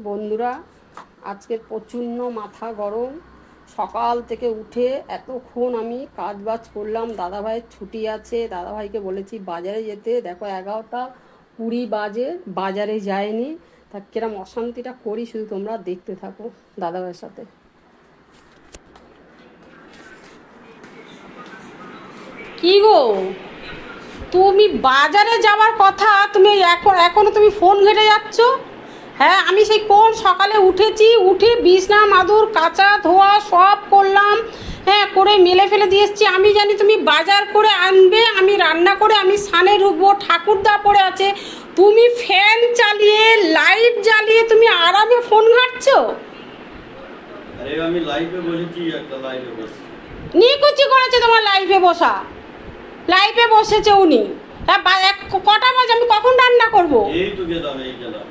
বন্ধুরা, আজকের প্রচণ্ড মাথা গরম। সকাল থেকে উঠে এতক্ষণ আমি কাজবাজ করলাম। দাদাভাইয়ের ছুটি আছে, দাদাভাইকে বলেছি বাজারে যেতে। দেখো 11টা 20 বাজে, বাজারে যায়নি। তা কিরম অশান্তিটা করি শুধু তোমরা দেখতে থাকো দাদাভাইয়ের সাথে। কি গো, তুমি বাজারে যাওয়ার কথা, তুমি এখনো তুমি ফোন ঘেটে যাচ্ছ। হ্যাঁ, আমি সেই কোন সকালে উঠেছি, উঠে বিছনা মাদুর কাচা ধোয়া সব করলাম। হ্যাঁ, করে মেলে ফেলে দিয়ে এসেছি। আমি জানি তুমি বাজার করে আনবে, আমি রান্না করে আমি সানে ঢুকবো, ঠাকুরদা পড়ে আছে। তুমি ফ্যান চালিয়ে লাইট জ্বালিয়ে তুমি আরামে ফোন ঘাঁটছো। আরে আমি লাইভে বসেছি, একটা লাইভে বসেছি। নিকুচি করেছে তোমার লাইভে বসা। লাইভে বসেছে উনি। হ্যাঁ, কটা বাজে, আমি কখন রান্না করব? এই তো গেলাম, এই গেলাম।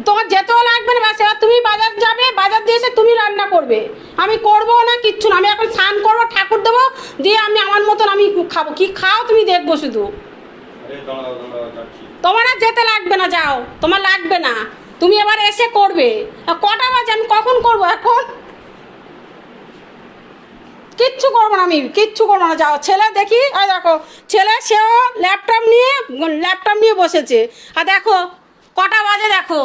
তোমার যেতেও লাগবে না, ব্যাস। এবার তুমি বাজার যাবে, বাজার দিয়ে এসে তুমি রান্না করবে। আমি করবো না কিচ্ছু না। আমি এখন স্নান করবো, ঠাকুর দেবো, দিয়ে আমি আমার মতন আমি খাবো। কি খাও তুমি দেখবো শুধু। আরে দাঁড়াও দাঁড়াও, যাচ্ছি। তোমার আর যেতে লাগবে না, যাও, তোমার লাগবে না। তুমি এবার এসে করবে। কটা বাজে, আমি কখন করবো এখন? কিচ্ছু করবো না, আমি কিচ্ছু করবো না, যাও। ছেলে দেখি, আর দেখো ছেলে, সেও ল্যাপটপ নিয়ে বসেছে। আর দেখো কটা বাজে, দেখো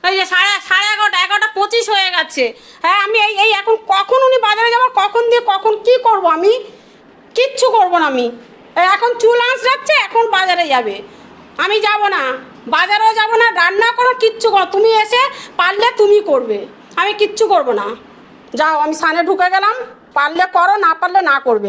এই যে সাড়ে 11:25 হয়ে গেছে। হ্যাঁ, আমি এই এখন কখন উনি বাজারে যাবার, কখন দিয়ে কখন কি করব আমি? কিচ্ছু করবো না আমি। এখন চুল আঁচড়াচ্ছে, এখন বাজারে যাবে। আমি যাব না, বাজারেও যাব না, রান্না করো, কিচ্ছু করো। তুমি এসে পারলে তুমি করবে, আমি কিচ্ছু করবো না। যাও, আমি সানে ঢুকে গেলাম। পারলে করো, না পারলে না করবে।